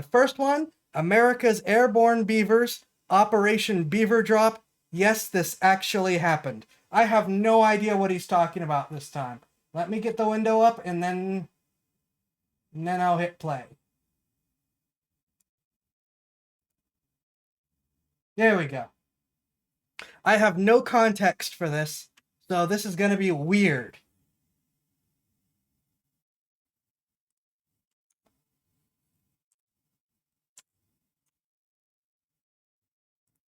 The first one, America's Airborne Beavers, Operation Beaver Drop. Yes, this actually happened. I have no idea what he's talking about this time. Let me get the window up and then I'll hit play. There we go. I have no context for this, so this is going to be weird.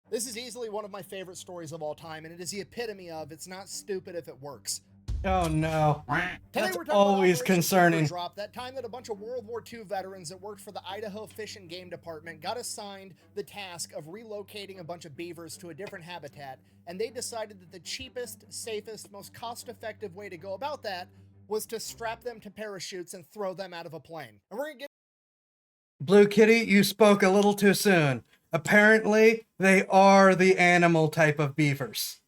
This is easily one of my favorite stories of all time, and it is the epitome of it's not stupid if it works. Oh no. That's We're talking always about Operation concerning. Beaver Drop, that time that a bunch of World War II veterans that worked for the Idaho Fish and Game Department got assigned the task of relocating a bunch of beavers to a different habitat, and they decided that the cheapest, safest, most cost-effective way to go about that was to strap them to parachutes and throw them out of a plane. And we're gonna get Blue Kitty, you spoke a little too soon. Apparently, they are the animal type of beavers.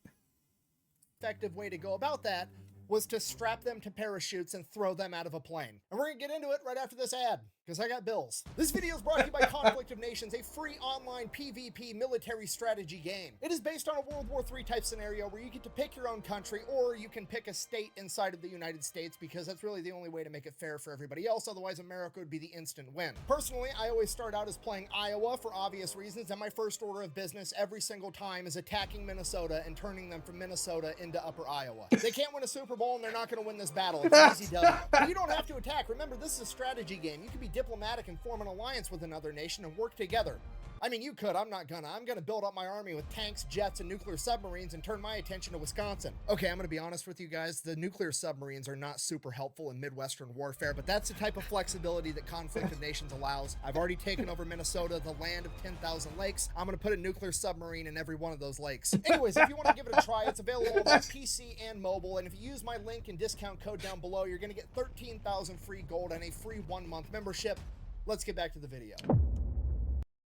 effective way to go about that was to strap them to parachutes and throw them out of a plane. And we're gonna get into it right after this ad, because I got bills. This video is brought to you by Conflict of Nations, a free online PvP military strategy game. It is based on a World War III type scenario where you get to pick your own country, or you can pick a state inside of the United States, because that's really the only way to make it fair for everybody else. Otherwise, America would be the instant win. Personally, I always start out as playing Iowa for obvious reasons, and my first order of business every single time is attacking Minnesota and turning them from Minnesota into Upper Iowa. They can't win a Super Bowl, and they're not going to win this battle. It's an easy W. But you don't have to attack. Remember, this is a strategy game. You can be diplomatic and form an alliance with another nation and work together. I mean, you could. I'm not gonna. I'm gonna build up my army with tanks, jets, and nuclear submarines and turn my attention to Wisconsin. Okay, I'm gonna be honest with you guys. The nuclear submarines are not super helpful in Midwestern warfare, but that's the type of flexibility that Conflict of Nations allows. I've already taken over Minnesota, the land of 10,000 lakes. I'm gonna put a nuclear submarine in every one of those lakes. Anyways, if you want to give it a try, it's available on PC and mobile, and if you use my link and discount code down below, you're gonna get 13,000 free gold and a free 1-month membership. Let's get back to the video.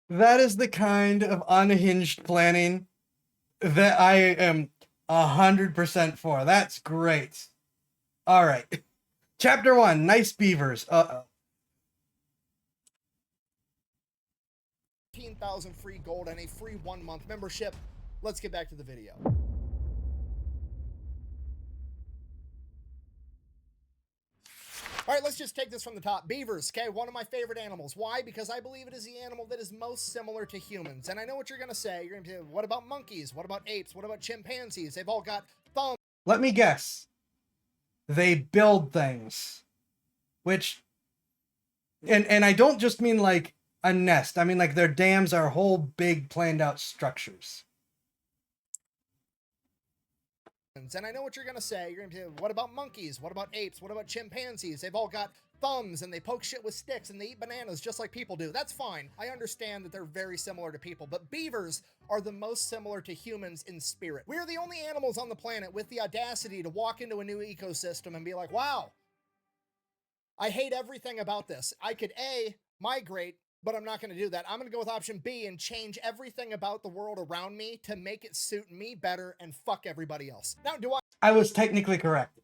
That is the kind of unhinged planning that I am 100% for. That's great. All right. Chapter 1, Nice Beavers. Uh-oh. 13,000 free gold and a free 1-month membership. Let's get back to the video. All right, let's just take this from the top. Beavers, okay, one of my favorite animals. Why? Because I believe it is the animal that is most similar to humans. And I know what you're gonna say. You're gonna say, what about monkeys? What about apes? What about chimpanzees? They've all got thumbs. Let me guess. They build things. Which, and I don't just mean like a nest. I mean like their dams are whole big planned out structures. And I know what you're gonna say. You're gonna say, what about monkeys? What about apes? What about chimpanzees? They've all got thumbs and they poke shit with sticks and they eat bananas just like people do. That's fine. I understand that they're very similar to people, but beavers are the most similar to humans in spirit. We are the only animals on the planet with the audacity to walk into a new ecosystem and be like, wow, I hate everything about this. I could A, migrate, but I'm not going to do that. I'm going to go with option B and change everything about the world around me to make it suit me better and fuck everybody else. Now, do I was technically correct.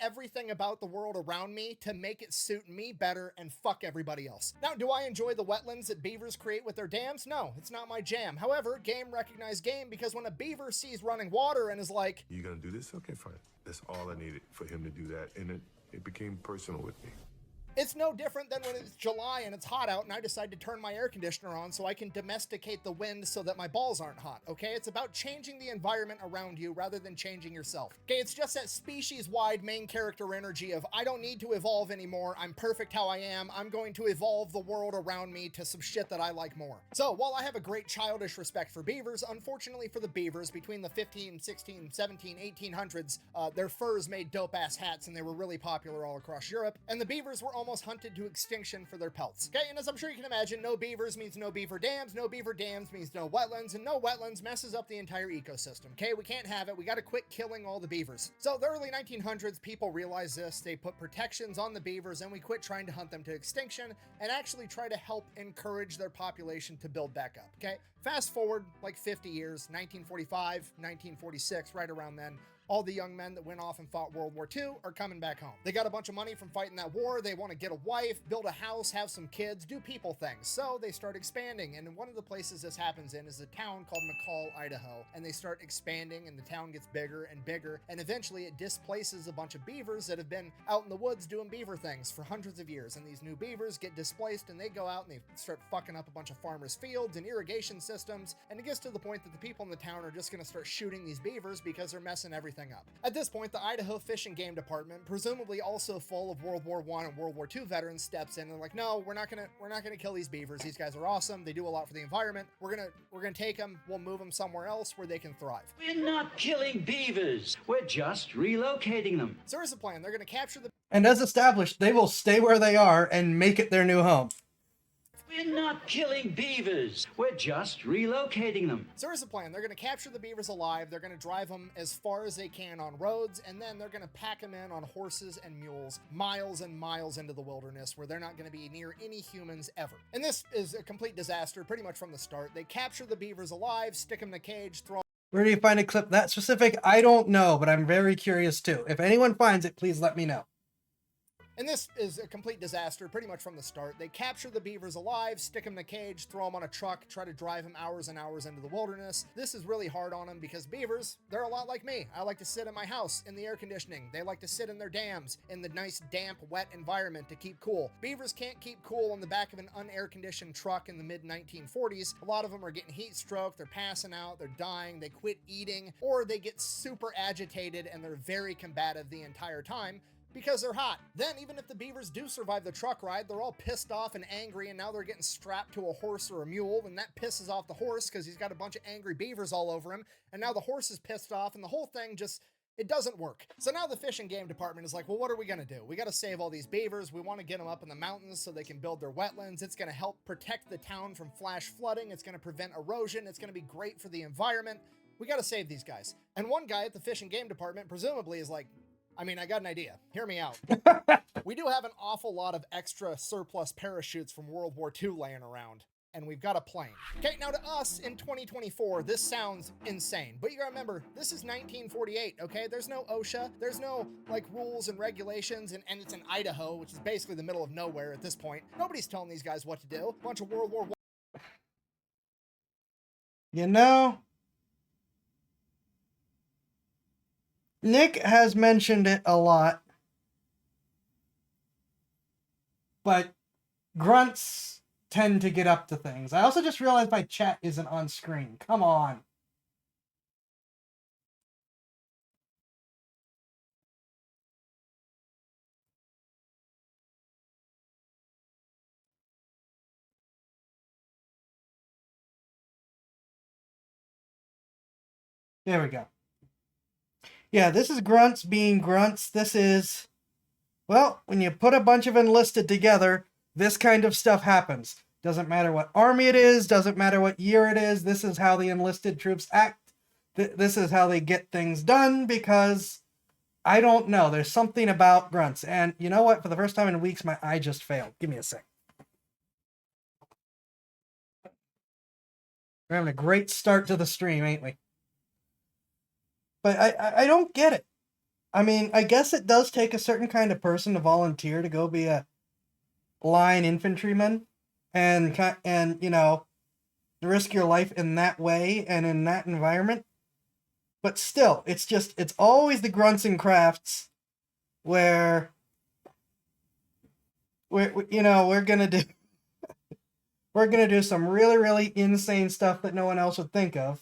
everything about the world around me to make it suit me better and fuck everybody else. Now, do I enjoy the wetlands that beavers create with their dams? No, it's not my jam. However, game recognized game, because when a beaver sees running water and is like, "You gonna do this? Okay, fine." That's all I needed for him to do that, and it became personal with me. it's no different than when it's July and it's hot out and I decide to turn my air conditioner on so I can domesticate the wind so that my balls aren't hot, okay? It's about changing the environment around you rather than changing yourself. Okay, it's just that species-wide main character energy of I don't need to evolve anymore, I'm perfect how I am, I'm going to evolve the world around me to some shit that I like more. So, while I have a great childish respect for beavers, unfortunately for the beavers, between the 15, 16, 17, 1800s, their furs made dope-ass hats and they were really popular all across Europe, and the beavers were almost hunted to extinction for their pelts. Okay, and as I'm sure you can imagine, no beavers means no beaver dams means no wetlands, and no wetlands messes up the entire ecosystem. Okay, we can't have it, we gotta quit killing all the beavers. So the early 1900s, people realized this, they put protections on the beavers, and we quit trying to hunt them to extinction, and actually try to help encourage their population to build back up, okay? Fast forward like 50 years, 1945, 1946, right around then, all the young men that went off and fought World War II are coming back home. They got a bunch of money from fighting that war. They want to get a wife, build a house, have some kids, do people things. So they start expanding. And one of the places this happens in is a town called McCall, Idaho. And they start expanding and the town gets bigger and bigger. And eventually it displaces a bunch of beavers that have been out in the woods doing beaver things for hundreds of years. And these new beavers get displaced and they go out and they start fucking up a bunch of farmers' fields and irrigation systems. And it gets to the point that the people in the town are just going to start shooting these beavers because they're messing everything up. At this point, the Idaho Fish and Game Department, presumably also full of World War I and World War II veterans, steps in and they're like, no, we're not gonna kill these beavers. These guys are awesome. They do a lot for the environment. We're gonna take them. We'll move them somewhere else where they can thrive. We're not killing beavers. We're just relocating them. So here's the plan. They're gonna capture the And as established, they will stay where they are and make it their new home. We're not killing beavers. We're just relocating them. So here's the plan. They're going to capture the beavers alive. They're going to drive them as far as they can on roads, and then they're going to pack them in on horses and mules miles and miles into the wilderness where they're not going to be near any humans ever. And this is a complete disaster pretty much from the start. They capture the beavers alive, stick them in a cage, throw. Where do you find a clip that specific? I don't know, but I'm very curious too. If anyone finds it, please let me know. And this is a complete disaster pretty much from the start. They capture the beavers alive, stick them in a cage, throw them on a truck, try to drive them hours and hours into the wilderness. This is really hard on them because beavers, they're a lot like me. I like to sit in my house in the air conditioning. They like to sit in their dams in the nice, damp, wet environment to keep cool. Beavers can't keep cool on the back of an unair-conditioned truck in the mid-1940s. A lot of them are getting heat stroke, they're passing out, they're dying, they quit eating, or they get super agitated and they're very combative the entire time because they're hot. Then, even if the beavers do survive the truck ride, they're all pissed off and angry, and now they're getting strapped to a horse or a mule, and that pisses off the horse because he's got a bunch of angry beavers all over him, and now the horse is pissed off, and the whole thing just, it doesn't work. So now the Fish and Game Department is like, well, what are we gonna do? We gotta save all these beavers. We want to get them up in the mountains so they can build their wetlands. It's gonna help protect the town from flash flooding. It's gonna prevent erosion. It's gonna be great for the environment. We gotta save these guys. And one guy at the Fish and Game Department presumably is like, I got an idea. Hear me out. We do have an awful lot of extra surplus parachutes from World War II laying around, and we've got a plane. Okay, now to us in 2024, this sounds insane, but you gotta remember, this is 1948, okay? There's no OSHA, there's no, rules and regulations, and it's in Idaho, which is basically the middle of nowhere at this point. Nobody's telling these guys what to do. A bunch of World War I. You know, Nick has mentioned it a lot, but grunts tend to get up to things. I also just realized my chat isn't on screen. Come on. There we go. Yeah, this is grunts being grunts. This is, well, when you put a bunch of enlisted together, this kind of stuff happens. Doesn't matter what army it is, doesn't matter what year it is. This is how the enlisted troops act. This is how they get things done because, I don't know, there's something about grunts. And you know what? For the first time in weeks, my eye just failed. Give me a sec. We're having a great start to the stream, ain't we? But I don't get it. I mean, I guess it does take a certain kind of person to volunteer to go be a line infantryman and you know, risk your life in that way and in that environment. But still, it's always the grunts and crafts where we're gonna do some really, really insane stuff that no one else would think of.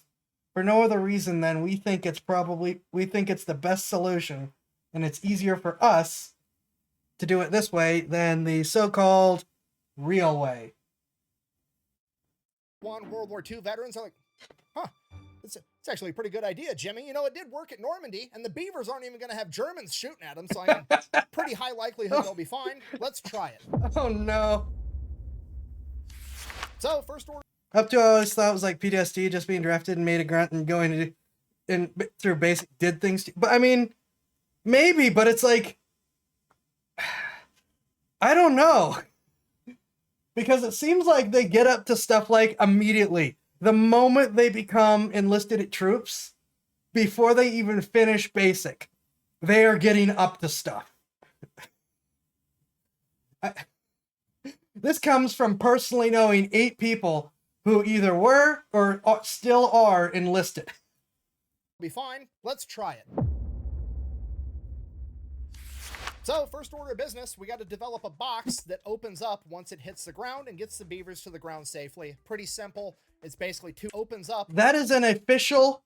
For no other reason than we think it's the best solution, and it's easier for us to do it this way than the so-called real way. World War II veterans are like, huh, it's actually a pretty good idea, Jimmy. You know, it did work at Normandy, and the beavers aren't even going to have Germans shooting at them, so I mean, pretty high likelihood they'll be fine. Let's try it. Oh no. So, first order. Up to I always thought it was like PTSD, just being drafted and made a grunt and going through basic did things. But I mean, maybe, but it's like, I don't know. Because it seems like they get up to stuff like immediately. The moment they become enlisted troops, before they even finish basic, they are getting up to stuff. This comes from personally knowing 8 people who either were or still are enlisted. Be fine. Let's try it. So, first order of business, we got to develop a box that opens up once it hits the ground and gets the beavers to the ground safely. Pretty simple. It's basically opens up. That is an official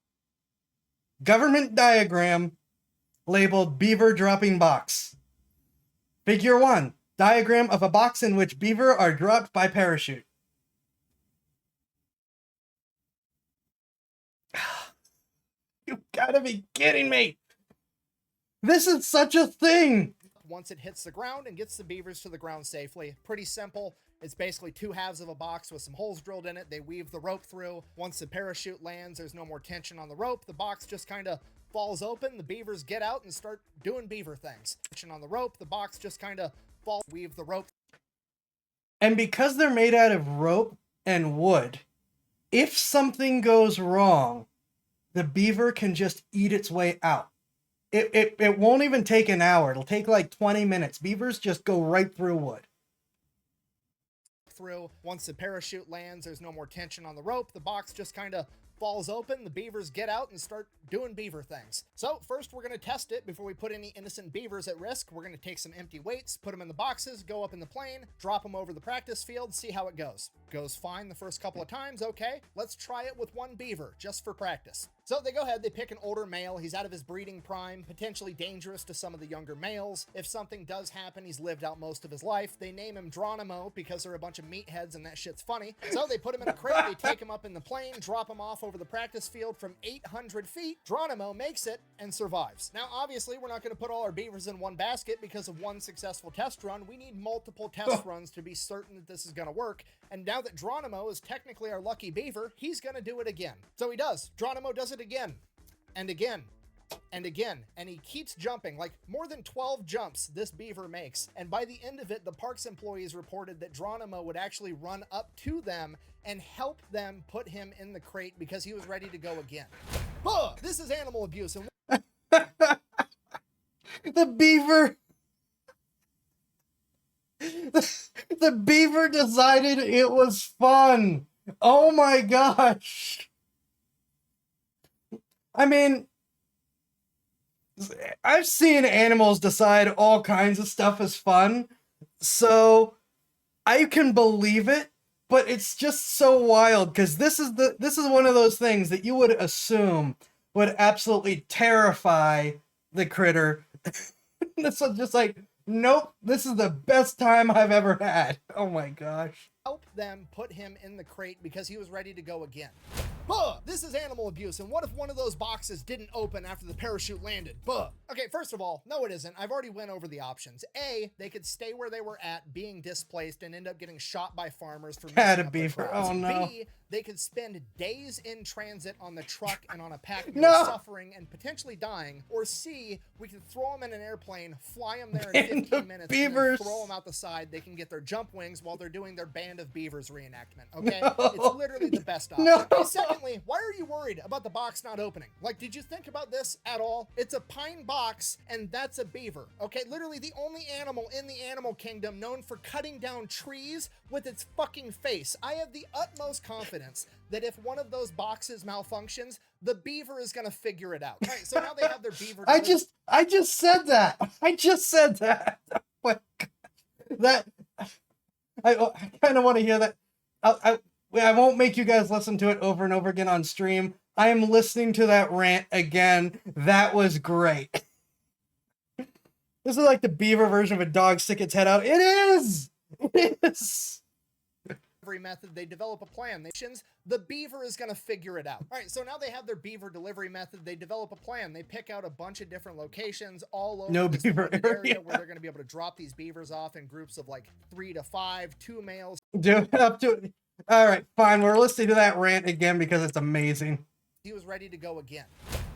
government diagram labeled beaver dropping box. Figure 1, diagram of a box in which beaver are dropped by parachute. You gotta be kidding me. This is such a thing. Once it hits the ground and gets the beavers to the ground safely. Pretty simple. It's basically 2 halves of a box with some holes drilled in it. They weave the rope through. Once the parachute lands, there's no more tension on the rope. The box just kind of falls open. The beavers get out and start doing beaver things. Tension on the rope. The box just kind of falls. Weave the rope. And because they're made out of rope and wood, if something goes wrong, the beaver can just eat its way out. It won't even take an hour. It'll take like 20 minutes. Beavers just go right through wood. Once the parachute lands, there's no more tension on the rope. The box just kind of falls open. The beavers get out and start doing beaver things. So first we're going to test it before we put any innocent beavers at risk. We're going to take some empty weights, put them in the boxes, go up in the plane, drop them over the practice field, see how it goes. Goes fine the first couple of times. Okay, let's try it with 1 beaver just for practice. So they go ahead, they pick an older male. He's out of his breeding prime, potentially dangerous to some of the younger males. If something does happen, he's lived out most of his life. They name him Geronimo because they're a bunch of meatheads and that shit's funny. So they put him in a crate, they take him up in the plane, drop him off over the practice field from 800 feet. Geronimo makes it and survives. Now, obviously, we're not going to put all our beavers in one basket because of 1 successful test run. We need multiple test runs to be certain that this is going to work. And now that Geronimo is technically our lucky beaver, he's going to do it again. So he does. Geronimo does it again and again and again, and he keeps jumping, like more than 12 jumps this beaver makes. And by the end of it, the parks employees reported that Geronimo would actually run up to them and help them put him in the crate because he was ready to go again. This is animal abuse. And The beaver... The beaver decided it was fun. Oh my gosh. I mean, I've seen animals decide all kinds of stuff is fun, so I can believe it, but it's just so wild because this is one of those things that you would assume would absolutely terrify the critter. This was just like, nope, this is the best time I've ever had. Oh my gosh. Help them put him in the crate because he was ready to go again. This is animal abuse, and what if one of those boxes didn't open after the parachute landed? Okay, first of all, no it isn't. I've already went over the options. A, they could stay where they were at, being displaced, and end up getting shot by farmers for messing up their beaver. crops. Oh no. B, they could spend days in transit on the truck and on a pack No. suffering and potentially dying. Or C, we could throw them in an airplane, fly them there in Band 15 of minutes, beavers. and then throw them out the side. They can get their jump wings while they're doing their Band of Beavers reenactment, okay? No. It's literally the best option. No. Okay, secondly, why are you worried about the box not opening? Like, did you think about this at all? It's a pine box, and that's a beaver, okay? Literally the only animal in the animal kingdom known for cutting down trees with its fucking face. I have the utmost confidence that if one of those boxes malfunctions, the beaver is gonna figure it out. All right, so now they have their beaver. I just said that. I just said that. Oh my God. That I kind of want to hear that. I won't make you guys listen to it over and over again on stream. I am listening to that rant again. That was great. This is like the beaver version of a dog stick its head out. It is. It is. Delivery method, they develop a plan. The beaver is going to figure it out. All right, so now they have their beaver delivery method. They develop a plan. They pick out a bunch of different locations all over this beaver wooded area area. where they're going to be able to drop these beavers off in groups of like 3 to 5, 2 males. Do it up to it. All right, fine. We're listening to that rant again because it's amazing. He was ready to go again.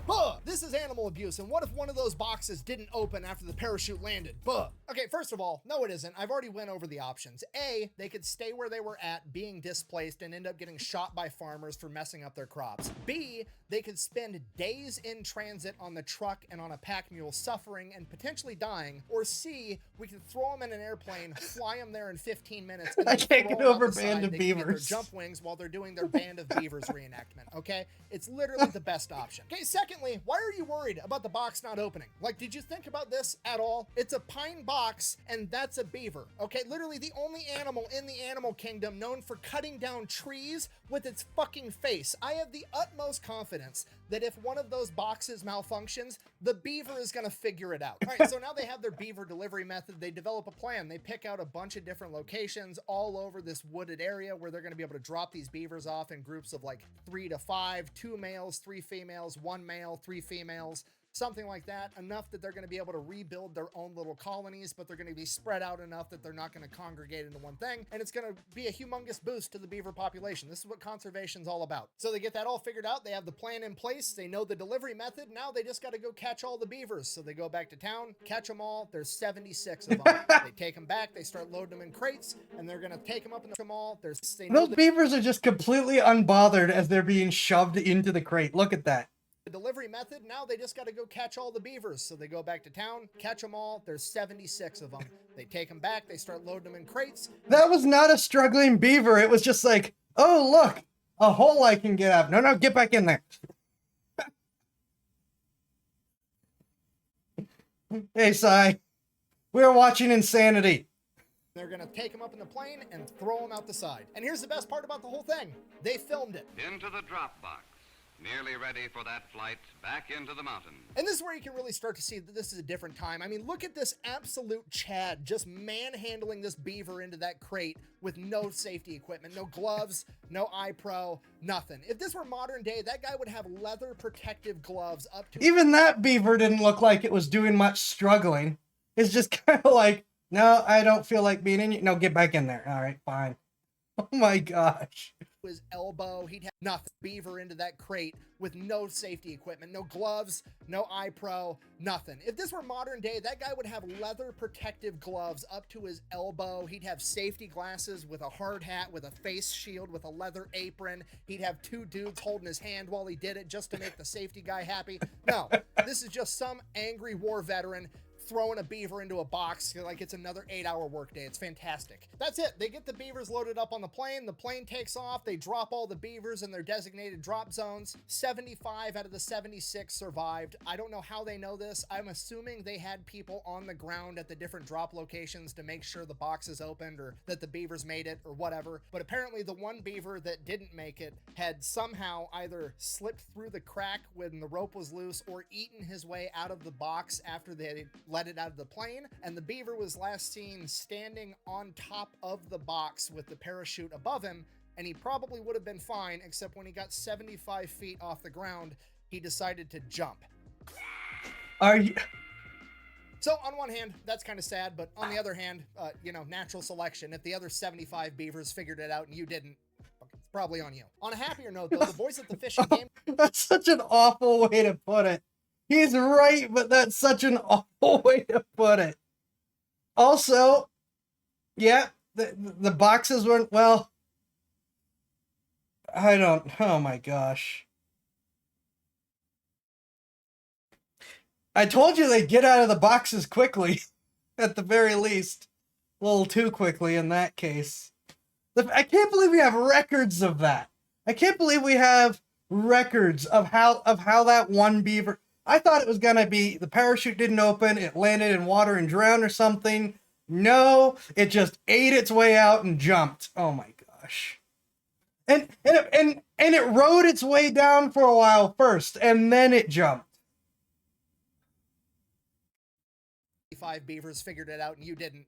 Buh! This is animal abuse, and what if one of those boxes didn't open after the parachute landed? Buh! Okay, first of all, no it isn't. I've already went over the options. A, they could stay where they were at, being displaced, and end up getting shot by farmers for messing up their crops. B, they could spend days in transit on the truck and on a pack mule suffering and potentially dying. Or C, we could throw them in an airplane, fly them there in 15 minutes, and I then can't throw get 'em out over the Band side. of They can get their Beavers. jump wings while they're doing their Band of Beavers reenactment, okay? It's literally the best option. Okay, secondly, why are you worried about the box not opening? Like, did you think about this at all? It's a pine box, and that's a beaver, okay? Literally the only animal in the animal kingdom known for cutting down trees with its fucking face. I have the utmost confidence that if one of those boxes malfunctions, the beaver is gonna figure it out. All right, so now they have their beaver delivery method. They develop a plan. They pick out a bunch of different locations all over this wooded area where they're gonna be able to drop these beavers off in groups of like 3 to 5, 2 males, 3 females, 1 male, 3 females, something like that, enough that they're going to be able to rebuild their own little colonies, but they're going to be spread out enough that they're not going to congregate into one thing, and it's going to be a humongous boost to the beaver population. This is what conservation's all about. So they get that all figured out, they have the plan in place, they know the delivery method, now they just got to go catch all the beavers. So they go back to town, catch them all, there's 76 of them. They take them back, they start loading them in crates, and they're going to take them up and them all. They know Those beavers are just completely unbothered as they're being shoved into the crate. Look at that. the delivery method, now they just got to go catch all the beavers. So they go back to town, catch them all. There's 76 of them. They take them back. They start loading them in crates. That was not a struggling beaver. It was just like, oh, look, a hole I can get up. No, get back in there. Hey, Sai. We're watching Insanity. They're going to take them up in the plane and throw them out the side. And here's the best part about the whole thing. They filmed it. Into the drop box. Nearly ready for that flight back into the mountains. And this is where you can really start to see that this is a different time. I mean, look at this absolute Chad just manhandling this beaver into that crate with no safety equipment, no gloves, no eye pro, nothing. If this were modern day, that guy would have leather protective gloves up to... Even that beaver didn't look like it was doing much struggling. It's just kind of like, no, I don't feel like being in you. No, get back in there. All right, fine. Oh my gosh. his elbow. He'd have nothing. Beaver into that crate with no safety equipment, no gloves, no eye pro, nothing. If this were modern day, that guy would have leather protective gloves up to his elbow. He'd have safety glasses with a hard hat, with a face shield, with a leather apron. He'd have two dudes holding his hand while he did it just to make the safety guy happy. No, this is just some angry war veteran throwing a beaver into a box like it's another 8-hour workday. It's fantastic. That's it. They get the beavers loaded up on the plane. The plane takes off. They drop all the beavers in their designated drop zones. 75 out of the 76 survived. I don't know how they know this. I'm assuming they had people on the ground at the different drop locations to make sure the boxes opened or that the beavers made it or whatever. But apparently the one beaver that didn't make it had somehow either slipped through the crack when the rope was loose or eaten his way out of the box after they let it out of the plane, and the beaver was last seen standing on top of the box with the parachute above him, and he probably would have been fine, except when he got 75 feet off the ground, he decided to jump. Are you... So on one hand, that's kind of sad, but on the other hand, you know, natural selection. If the other 75 beavers figured it out and you didn't, it's probably on you. On a happier note, though, the boys at the fishing game... That's such an awful way to put it. He's right, but that's such an awful way to put it. Also, yeah, the boxes weren't, well, I don't, oh my gosh. I told you they'd get out of the boxes quickly, at the very least. A little too quickly in that case. I can't believe we have records of that. I can't believe we have records of how that one beaver... I thought it was going to be the parachute didn't open, it landed in water and drowned or something. No, it just ate its way out and jumped. Oh my gosh. And it rode its way down for a while first, and then it jumped. 5 beavers figured it out and you didn't.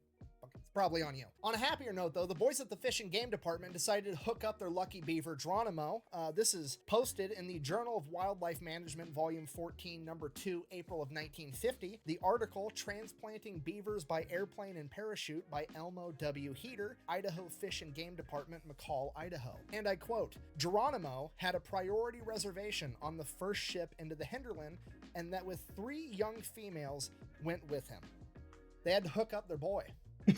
It's probably on you. On a happier note, though, the boys at the Fish and Game Department decided to hook up their lucky beaver, Geronimo. This is posted in the Journal of Wildlife Management, Volume 14, Number 2, April of 1950. The article, Transplanting Beavers by Airplane and Parachute by Elmo W. Heater, Idaho Fish and Game Department, McCall, Idaho. And I quote, Geronimo had a priority reservation on the first ship into the hinterland, and that with 3 young females went with him. They had to hook up their boy.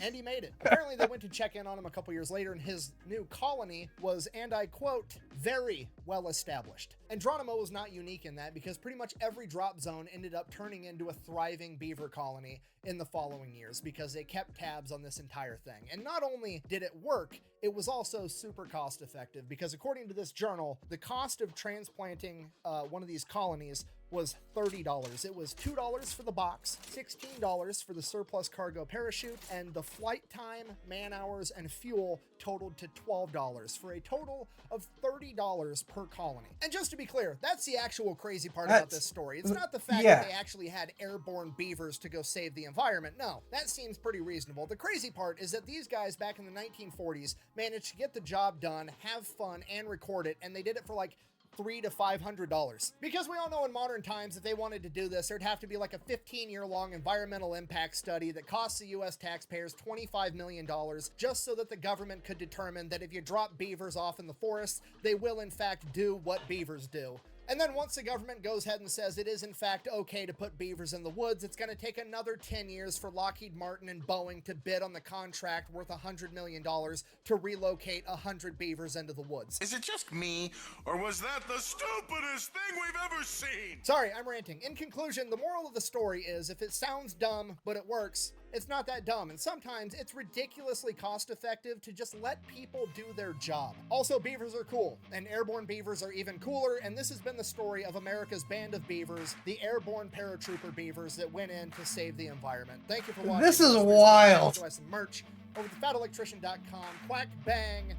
And he made it. Apparently they went to check in on him a couple years later, and his new colony was, and I quote, very well established. And Geronimo was not unique in that, because pretty much every drop zone ended up turning into a thriving beaver colony in the following years, because they kept tabs on this entire thing. And not only did it work, it was also super cost effective, because according to this journal, the cost of transplanting one of these colonies was $30. It was $2 for the box, $16 for the surplus cargo parachute, and the flight time, man hours, and fuel totaled to $12 for a total of $30 per colony. And just to be clear, that's the actual crazy part about this story. It's not the fact that they actually had airborne beavers to go save the environment. No, that seems pretty reasonable. The crazy part is that these guys back in the 1940s managed to get the job done, have fun, and record it, and they did it for like $300 to $500. Because we all know in modern times, if they wanted to do this, there'd have to be like a 15-year-long environmental impact study that costs the US taxpayers $25 million, just so that the government could determine that if you drop beavers off in the forest, they will in fact do what beavers do. And then once the government goes ahead and says it is in fact okay to put beavers in the woods, it's going to take another 10 years for Lockheed Martin and Boeing to bid on the contract worth $100 million to relocate 100 beavers into the woods. Is it just me, or was that the stupidest thing we've ever seen? Sorry, I'm ranting. In conclusion, the moral of the story is, if it sounds dumb, but it works, it's not that dumb, and sometimes it's ridiculously cost-effective to just let people do their job. Also, beavers are cool, and airborne beavers are even cooler, and this has been the story of America's band of beavers, the airborne paratrooper beavers that went in to save the environment. Thank you for watching. This is wild. Enjoy some merch over at thefatelectrician.com. Quack bang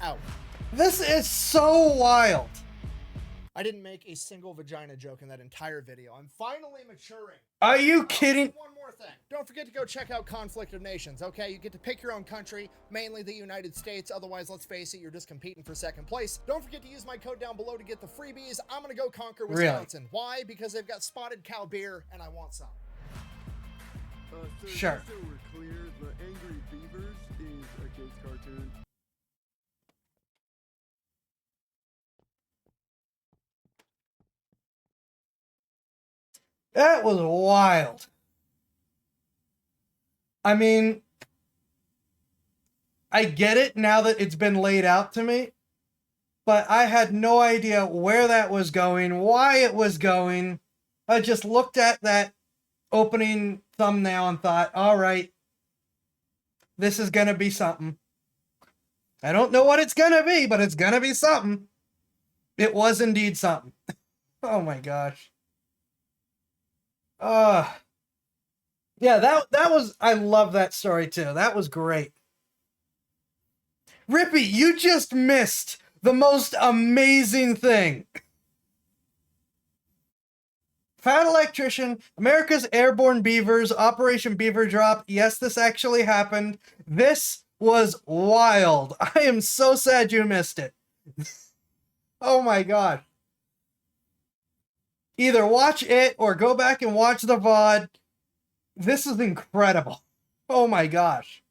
out. This is so wild. I didn't make a single vagina joke in that entire video. I'm finally maturing. Are you kidding? One more thing. Don't forget to go check out Conflict of Nations, okay? You get to pick your own country, mainly the United States. Otherwise, let's face it, you're just competing for second place. Don't forget to use my code down below to get the freebies. I'm going to go conquer Wisconsin. Really? Why? Because they've got spotted cow beer, and I want some. Sure. So we're clear, the Angry Beavers is a kid's cartoon. That was wild. I mean, I get it now that it's been laid out to me, but I had no idea where that was going, why it was going. I just looked at that opening thumbnail and thought, all right, this is going to be something. I don't know what it's going to be, but it's going to be something. It was indeed something. Oh my gosh. Yeah, that was, I love that story too. That was great. Rippy, you just missed the most amazing thing. Fat Electrician, America's Airborne Beavers, Operation Beaver Drop. Yes, this actually happened. This was wild. I am so sad you missed it. Oh my god. Either watch it or go back and watch the VOD. This is incredible. Oh my gosh.